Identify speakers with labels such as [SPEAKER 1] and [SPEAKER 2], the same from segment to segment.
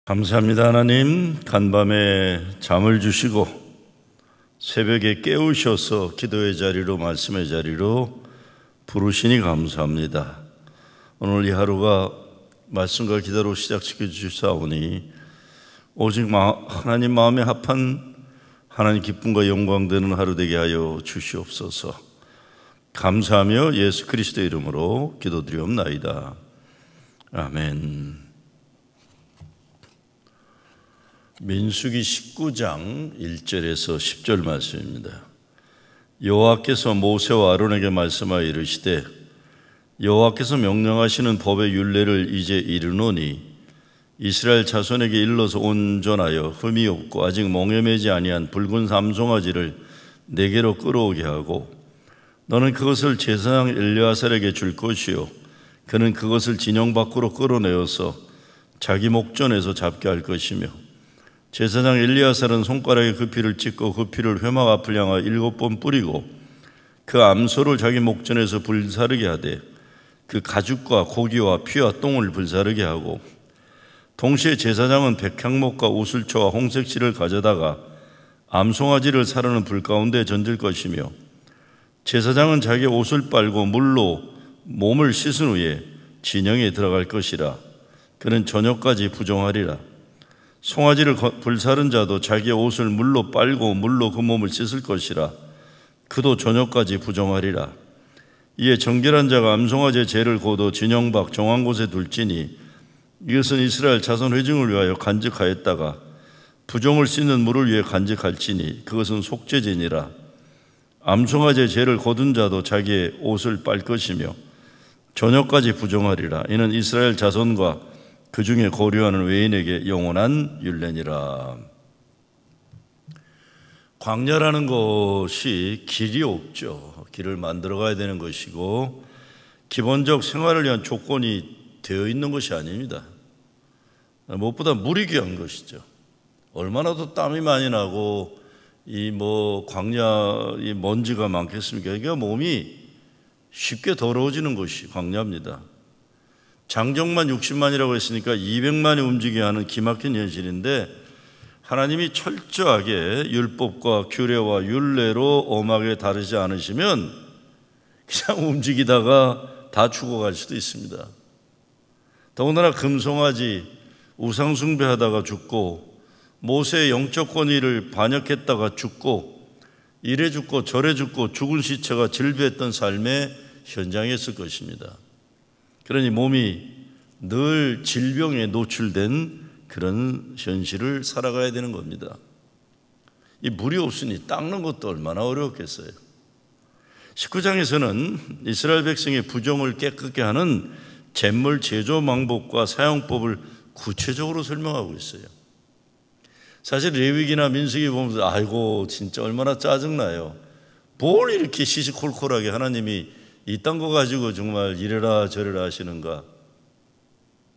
[SPEAKER 1] 감사합니다. 하나님, 간밤에 잠을 주시고 새벽에 깨우셔서 기도의 자리로, 말씀의 자리로 부르시니 감사합니다. 오늘 이 하루가 말씀과 기도로 시작시켜 주시사오니 오직 하나님 마음에 합한 하나님 기쁨과 영광 되는 하루 되게 하여 주시옵소서. 감사하며 예수 그리스도의 이름으로 기도드리옵나이다. 아멘. 민수기 19장 1절에서 10절 말씀입니다. 여호와께서 모세와 아론에게 말씀하여 이르시되 여호와께서 명령하시는 법의 율례를 이제 이르노니 이스라엘 자손에게 일러서 온전하여 흠이 없고 아직 멍에 매지 아니한 붉은 삼송아지를 내게로 끌어오게 하고 너는 그것을 제사장 엘르야살에게 줄 것이요 그는 그것을 진영 밖으로 끌어내어서 자기 목전에서 잡게 할 것이며 제사장 엘르야살은 손가락에 그 피를 찍고 그 피를 회막 앞을 향하여 7번 뿌리고 그 암소를 자기 목전에서 불사르게 하되 그 가죽과 고기와 피와 똥을 불사르게 하고 동시에 제사장은 백향목과 우슬초와 홍색실을 가져다가 암송아지를 사르는 불 가운데 던질 것이며 제사장은 자기 옷을 빨고 물로 몸을 씻은 후에 진영에 들어갈 것이라. 그는 저녁까지 부정하리라. 송아지를 불사른 자도 자기의 옷을 물로 빨고 물로 그 몸을 씻을 것이라. 그도 저녁까지 부정하리라. 이에 정결한 자가 암송아지의 죄를 고도 진영 밖 정한 곳에 둘지니 이것은 이스라엘 자손 회중을 위하여 간직하였다가 부정을 씻는 물을 위해 간직할지니 그것은 속죄제니라. 암송아지의 죄를 거둔 자도 자기의 옷을 빨 것이며 저녁까지 부정하리라. 이는 이스라엘 자손과 그 중에 거류하는 외인에게 영원한 율례니라. 광야라는 것이 길이 없죠. 길을 만들어 가야 되는 것이고 기본적 생활을 위한 조건이 되어 있는 것이 아닙니다. 무엇보다 물이 귀한 것이죠. 얼마나 더 땀이 많이 나고 광야 이 먼지가 많겠습니까? 그러니까 몸이 쉽게 더러워지는 것이 광야입니다. 장정만 60만이라고 했으니까 200만이 움직여야 하는 기막힌 현실인데 하나님이 철저하게 율법과 규례와 율례로 엄하게 다루지 않으시면 그냥 움직이다가 다 죽어갈 수도 있습니다. 더군다나 금송아지 우상 숭배하다가 죽고 모세의 영적 권위를 반역했다가 죽고 이래 죽고 저래 죽고 죽은 시체가 질비했던 삶의 현장이었을 것입니다. 그러니 몸이 늘 질병에 노출된 그런 현실을 살아가야 되는 겁니다. 이 물이 없으니 닦는 것도 얼마나 어려웠겠어요. 19장에서는 이스라엘 백성의 부정을 깨끗게 하는 잿물 제조 방법과 사용법을 구체적으로 설명하고 있어요. 사실 레위기나 민수기 보면서 아이고 진짜 얼마나 짜증나요. 뭘 이렇게 시시콜콜하게 하나님이 이딴 거 가지고 정말 이래라 저래라 하시는가.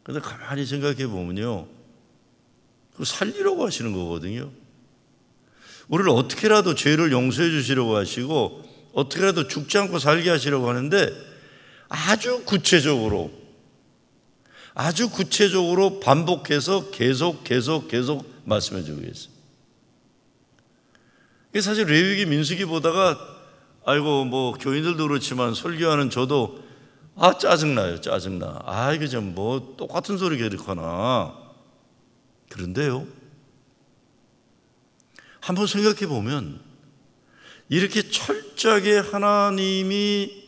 [SPEAKER 1] 그런데 가만히 생각해 보면요, 그거 살리려고 하시는 거거든요. 우리를 어떻게라도 죄를 용서해 주시려고 하시고 어떻게라도 죽지 않고 살게 하시려고 하는데 아주 구체적으로 반복해서 계속 말씀해 주고 있어요. 사실 레위기 민수기 보다가 아이고 교인들도 그렇지만 설교하는 저도 짜증나요. 짜증나. 이게 좀 똑같은 소리 계속 하나. 그런데요, 한번 생각해 보면 이렇게 철저하게 하나님이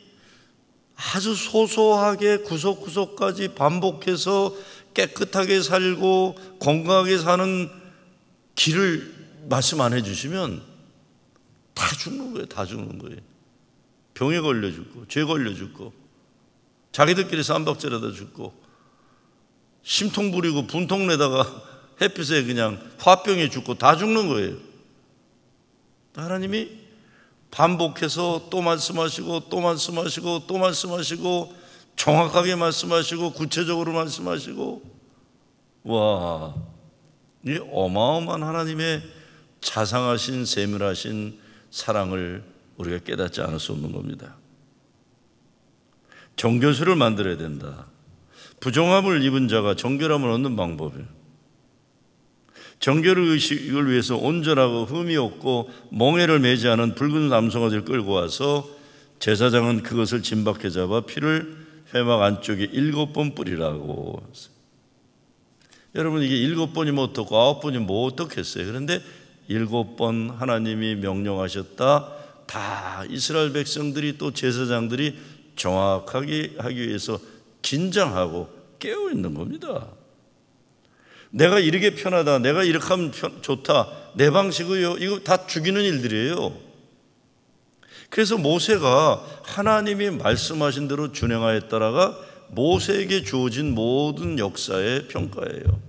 [SPEAKER 1] 아주 소소하게 구석구석까지 반복해서 깨끗하게 살고 건강하게 사는 길을 말씀 안 해주시면 다 죽는 거예요. 다 죽는 거예요. 병에 걸려 죽고 죄 걸려 죽고 자기들끼리 쌈박질하다 죽고 심통 부리고 분통 내다가 햇빛에 그냥 화병에 죽고 다 죽는 거예요. 하나님이 반복해서 또 말씀하시고 또 말씀하시고 또 말씀하시고 정확하게 말씀하시고 구체적으로 말씀하시고 이 어마어마한 하나님의 자상하신 세밀하신 사랑을 우리가 깨닫지 않을 수 없는 겁니다. 정결수를 만들어야 된다. 부정함을 입은 자가 정결함을 얻는 방법이에요. 정결 의식을 위해서 온전하고 흠이 없고 멍에를 매지 않은 붉은 암송아지를 끌고 와서 제사장은 그것을 진박해 잡아 피를 회막 안쪽에 7번 뿌리라고. 여러분, 이게 7번이면 어떻고 9번이면 뭐 어떻겠어요? 그런데 7번 하나님이 명령하셨다. 다 이스라엘 백성들이 또 제사장들이 정확하게 하기 위해서 긴장하고 깨어 있는 겁니다. 내가 이렇게 편하다, 내가 이렇게 하면 좋다, 내 방식이요, 이거 다 죽이는 일들이에요. 그래서 모세가 하나님이 말씀하신 대로 준행하였다라가 모세에게 주어진 모든 역사의 평가예요.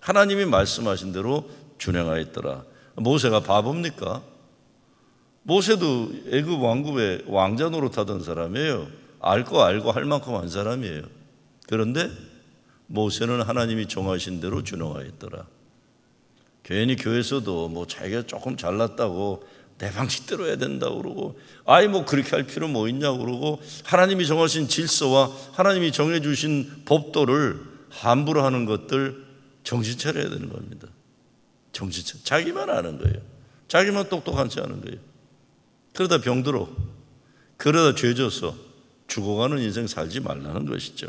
[SPEAKER 1] 하나님이 말씀하신 대로 준행하였더라. 모세가 바보입니까? 모세도 애굽 왕국의 왕자 노릇하던 사람이에요. 알 거 알고 할 만큼 한 사람이에요. 그런데 모세는 하나님이 정하신 대로 준행하였더라. 괜히 교회에서도 뭐 자기가 조금 잘났다고 내 방식대로 해야 된다고 그러고, 아이 뭐 그렇게 할 필요 뭐 있냐고 그러고, 하나님이 정하신 질서와 하나님이 정해주신 법도를 함부로 하는 것들 정신 차려야 되는 겁니다. 정신 차려. 자기만 아는 거예요. 자기만 똑똑한 체 하는 거예요. 그러다 병들어, 그러다 죄져서 죽어가는 인생 살지 말라는 것이죠.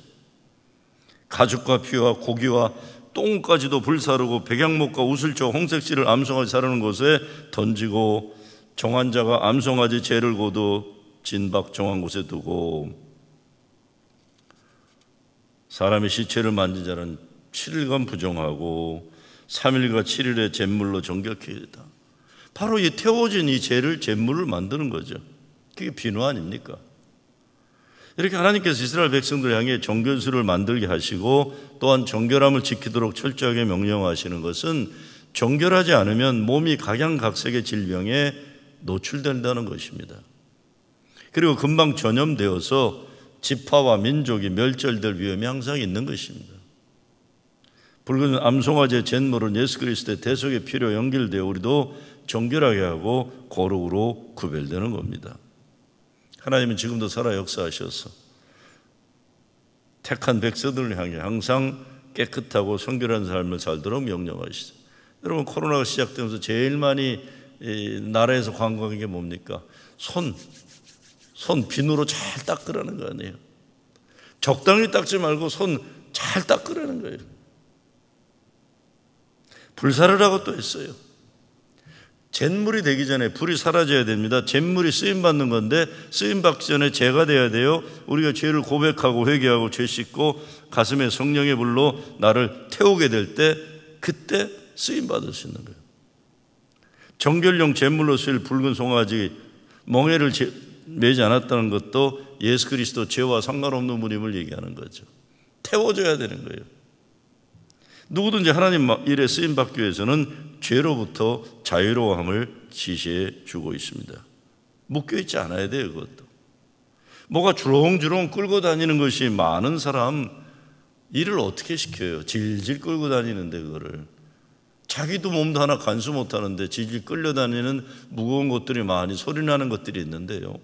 [SPEAKER 1] 가죽과 피와 고기와 똥까지도 불사르고 백양목과 우슬초 홍색실을 암송아지 사르는 곳에 던지고, 정한 자가 암송아지 죄를 고도 진박 정한 곳에 두고, 사람의 시체를 만진 자는 7일간 부정하고 3일과 7일의 잿물로 정결케 했다. 바로 이 태워진 이 죄를 잿물을 만드는 거죠. 그게 비누 아닙니까? 이렇게 하나님께서 이스라엘 백성들 향해 정결수를 만들게 하시고 또한 정결함을 지키도록 철저하게 명령하시는 것은 정결하지 않으면 몸이 각양각색의 질병에 노출된다는 것입니다. 그리고 금방 전염되어서 지파와 민족이 멸절될 위험이 항상 있는 것입니다. 붉은 암송아지의 잿물은 예수 그리스도의 대속의 피로 연결되어 우리도 정결하게 하고 거룩으로 구별되는 겁니다. 하나님은 지금도 살아 역사하셔서 택한 백성들을 향해 항상 깨끗하고 성결한 삶을 살도록 명령하시죠. 여러분, 코로나가 시작되면서 제일 많이 나라에서 광고한 게 뭡니까? 손 비누로 잘 닦으라는 거 아니에요. 적당히 닦지 말고 손 잘 닦으라는 거예요. 불사르라고 또 했어요. 잿물이 되기 전에 불이 사라져야 됩니다. 잿물이 쓰임받는 건데 쓰임받기 전에 죄가 돼야 돼요. 우리가 죄를 고백하고 회개하고 죄 씻고 가슴에 성령의 불로 나를 태우게 될 때, 그때 쓰임받을 수 있는 거예요. 정결용 잿물로 쓰일 붉은 송아지 멍에를 매지 않았다는 것도 예수 그리스도 죄와 상관없는 분임을 얘기하는 거죠. 태워줘야 되는 거예요. 누구든지 하나님 일에 쓰임받기 위해서는 죄로부터 자유로움을 지시해 주고 있습니다. 묶여있지 않아야 돼요. 그것도 뭐가 주렁주렁 끌고 다니는 것이 많은 사람 일을 어떻게 시켜요? 질질 끌고 다니는데, 그거를 자기도 몸도 하나 간수 못하는데 질질 끌려다니는 무거운 것들이 많이 소리나는 것들이 있는데요.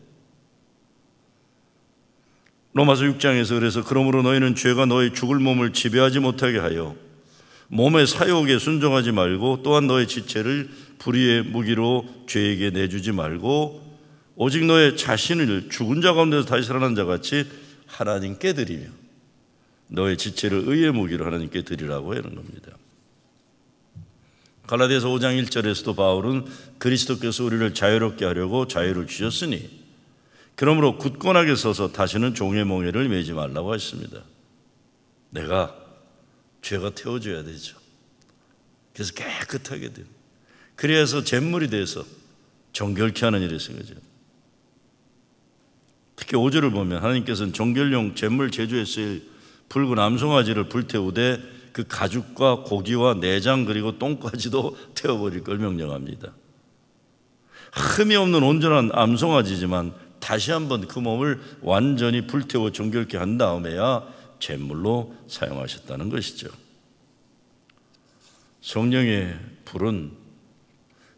[SPEAKER 1] 로마서 6장에서 그래서 그러므로 너희는 죄가 너희 죽을 몸을 지배하지 못하게 하여 몸의 사욕에 순종하지 말고, 또한 너의 지체를 불의의 무기로 죄에게 내주지 말고 오직 너의 자신을 죽은 자 가운데서 다시 살아난 자 같이 하나님께 드리며 너의 지체를 의의 무기로 하나님께 드리라고 하는 겁니다. 갈라디아서 5장 1절에서도 바울은 그리스도께서 우리를 자유롭게 하려고 자유를 주셨으니 그러므로 굳건하게 서서 다시는 종의 멍에를 매지 말라고 했습니다. 내가 죄가 태워줘야 되죠. 그래서 깨끗하게 돼요. 그래서 잿물이 돼서 정결케 하는 일이 있는 거죠. 특히 5절을 보면 하나님께서는 정결용 잿물 제조에 쓰일 붉은 암송아지를 불태우되 그 가죽과 고기와 내장 그리고 똥까지도 태워버릴 걸 명령합니다. 흠이 없는 온전한 암송아지지만 다시 한번 그 몸을 완전히 불태워 정결케 한 다음에야 잿물로 사용하셨다는 것이죠. 성령의 불은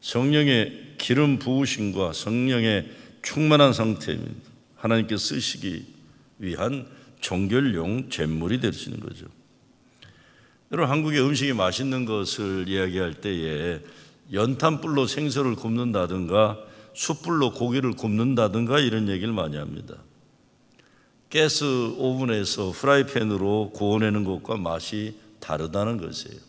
[SPEAKER 1] 성령의 기름 부으심과 성령의 충만한 상태입니다. 하나님께 쓰시기 위한 정결용 잿물이 될 수 있는 거죠. 여러분, 한국의 음식이 맛있는 것을 이야기할 때에 연탄불로 생선을 굽는다든가 숯불로 고기를 굽는다든가 이런 얘기를 많이 합니다. 가스 오븐에서 프라이팬으로 구워내는 것과 맛이 다르다는 것이에요.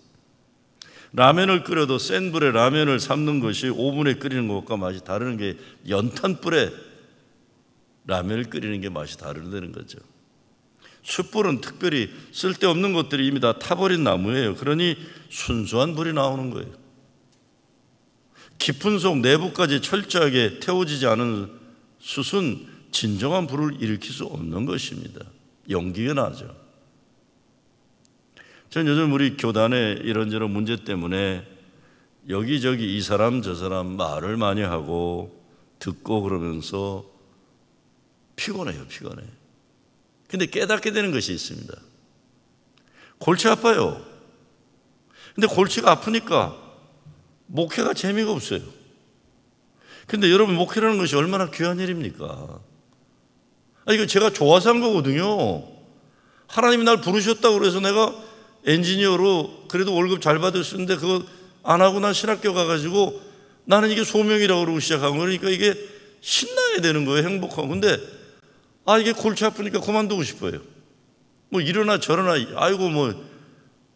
[SPEAKER 1] 라면을 끓여도 센 불에 라면을 삶는 것이 오븐에 끓이는 것과 맛이 다르는 게 연탄불에 라면을 끓이는 게 맛이 다르다는 거죠. 숯불은 특별히 쓸데없는 것들이 이미 다 타버린 나무예요. 그러니 순수한 불이 나오는 거예요. 깊은 속 내부까지 철저하게 태워지지 않은 숯은 진정한 불을 일으킬 수 없는 것입니다. 연기가 나죠. 저는 요즘 우리 교단의 이런저런 문제 때문에 여기저기 이 사람 저 사람 말을 많이 하고 듣고 그러면서 피곤해요. 근데 깨닫게 되는 것이 있습니다. 골치 아파요. 근데 골치가 아프니까 목회가 재미가 없어요. 근데 여러분, 목회라는 것이 얼마나 귀한 일입니까? 이거 제가 좋아서 한 거거든요. 하나님이 날 부르셨다고 그래서 내가 엔지니어로 그래도 월급 잘 받을 수 있는데 그거 안 하고 난 신학교 가가지고 나는 이게 소명이라고 그러고 시작한 거니까 이게 신나야 되는 거예요. 행복하고. 근데 이게 골치 아프니까 그만두고 싶어요. 뭐 이러나 저러나 아이고 뭐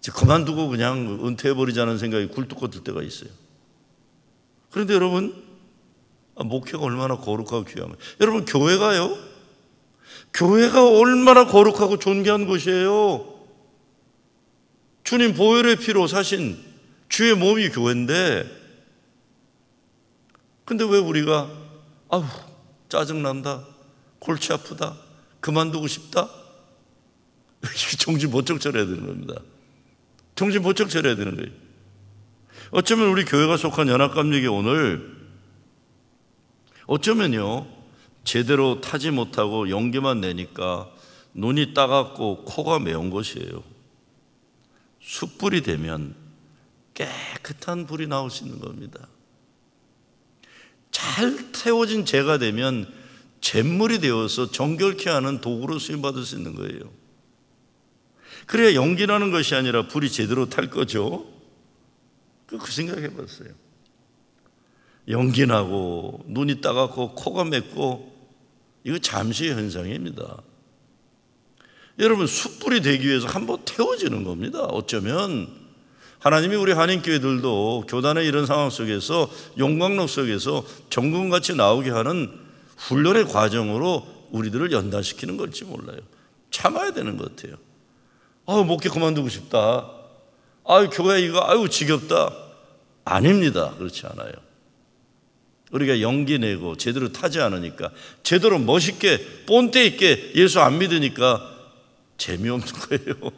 [SPEAKER 1] 그만두고 그냥 은퇴해버리자는 생각이 굴뚝 들 때가 있어요. 그런데 여러분, 목회가 얼마나 거룩하고 귀하면, 여러분, 교회가 얼마나 거룩하고 존귀한 곳이에요. 주님 보혈의 피로 사신 주의 몸이 교회인데, 근데 왜 우리가 짜증난다, 골치 아프다, 그만두고 싶다? 정신 번쩍 차려야 되는 겁니다. 정신 번쩍 차려야 되는 거예요. 어쩌면 우리 교회가 속한 연합감리교 오늘 어쩌면요, 제대로 타지 못하고 연기만 내니까 눈이 따갑고 코가 매운 것이에요. 숯불이 되면 깨끗한 불이 나올 수 있는 겁니다. 잘 태워진 재가 되면 잿물이 되어서 정결케 하는 도구로 쓰임받을 수 있는 거예요. 그래야 연기나는 것이 아니라 불이 제대로 탈 거죠. 그 생각해 봤어요. 연기나고 눈이 따갑고 코가 맵고 이거 잠시의 현상입니다. 여러분, 숯불이 되기 위해서 한번 태워지는 겁니다. 어쩌면 하나님이 우리 한인교회들도 교단의 이런 상황 속에서 용광로 속에서 정금같이 나오게 하는 훈련의 과정으로 우리들을 연단시키는 걸지 몰라요. 참아야 되는 것 같아요. 목회 그만두고 싶다. 교회 이거 지겹다. 아닙니다. 그렇지 않아요. 우리가 연기 내고 제대로 타지 않으니까, 제대로 멋있게 본때 있게 예수 안 믿으니까 재미없는 거예요.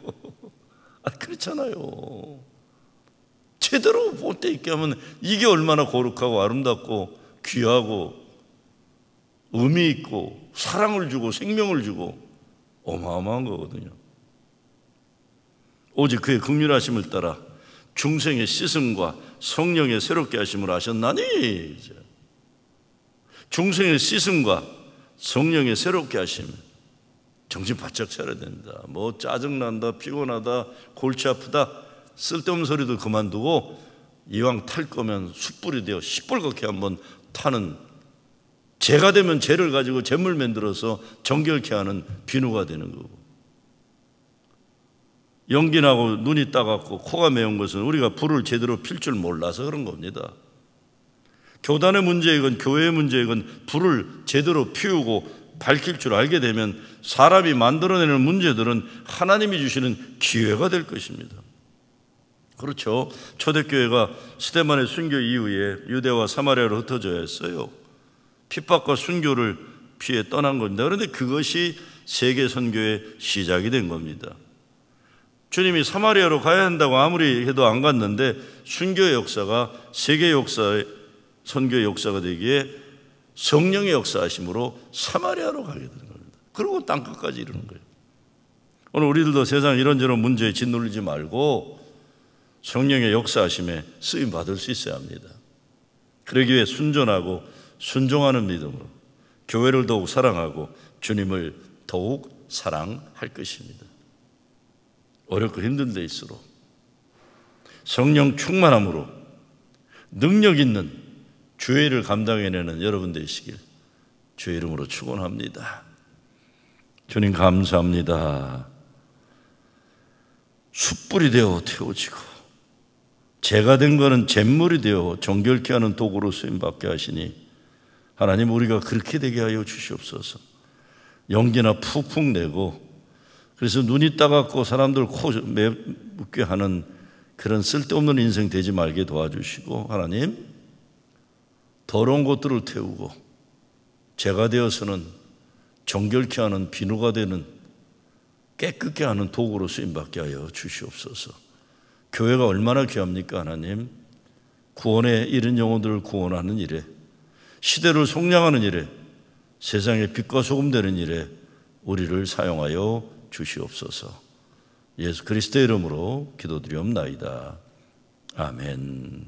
[SPEAKER 1] 그렇잖아요. 제대로 본때 있게 하면 이게 얼마나 거룩하고 아름답고 귀하고 의미 있고 사랑을 주고 생명을 주고 어마어마한 거거든요. 오직 그의 긍휼하심을 따라 중생의 씻음과 성령의 새롭게 하심을 하셨나니, 중생의 씻음과 성령의 새롭게 하심, 정신 바짝 차려야 됩니다. 뭐 짜증난다, 피곤하다, 골치 아프다, 쓸데없는 소리도 그만두고 이왕 탈 거면 숯불이 되어 시뻘겋게 한번 타는, 재가 되면 재를 가지고 재물 만들어서 정결케 하는 비누가 되는 거고, 연기나고 눈이 따갑고 코가 매운 것은 우리가 불을 제대로 필 줄 몰라서 그런 겁니다. 교단의 문제이건 교회의 문제이건 불을 제대로 피우고 밝힐 줄 알게 되면 사람이 만들어내는 문제들은 하나님이 주시는 기회가 될 것입니다. 그렇죠. 초대교회가 스데반의 순교 이후에 유대와 사마리아로 흩어져야 했어요. 핍박과 순교를 피해 떠난 겁니다. 그런데 그것이 세계 선교의 시작이 된 겁니다. 주님이 사마리아로 가야 한다고 아무리 해도 안 갔는데 순교의 역사가 세계 역사의 선교의 역사가 되기에 성령의 역사하심으로 사마리아로 가게 되는 겁니다. 그리고 땅끝까지 이르는 거예요. 오늘 우리들도 세상 이런저런 문제에 짓눌리지 말고 성령의 역사하심에 쓰임 받을 수 있어야 합니다. 그러기 위해 순전하고 순종하는 믿음으로 교회를 더욱 사랑하고 주님을 더욱 사랑할 것입니다. 어렵고 힘든 데일수록 성령 충만함으로 능력 있는 주의 일을 감당해내는 여러분 되시길 주의 이름으로 축원합니다. 주님 감사합니다. 숯불이 되어 태워지고 재가 된 것은 잿물이 되어 정결케 하는 도구로 쓰임받게 하시니 하나님, 우리가 그렇게 되게 하여 주시옵소서. 연기나 푹푹 내고 그래서 눈이 따갑고 사람들 코 묶게 하는 그런 쓸데없는 인생 되지 말게 도와주시고, 하나님, 더러운 것들을 태우고 재가 되어서는 정결케 하는 비누가 되는 깨끗게 하는 도구로 쓰임받게 하여 주시옵소서. 교회가 얼마나 귀합니까 하나님. 구원에 이른 영혼들을 구원하는 일에, 시대를 속량하는 일에, 세상의 빛과 소금 되는 일에 우리를 사용하여 주시옵소서. 예수 그리스도의 이름으로 기도드리옵나이다. 아멘.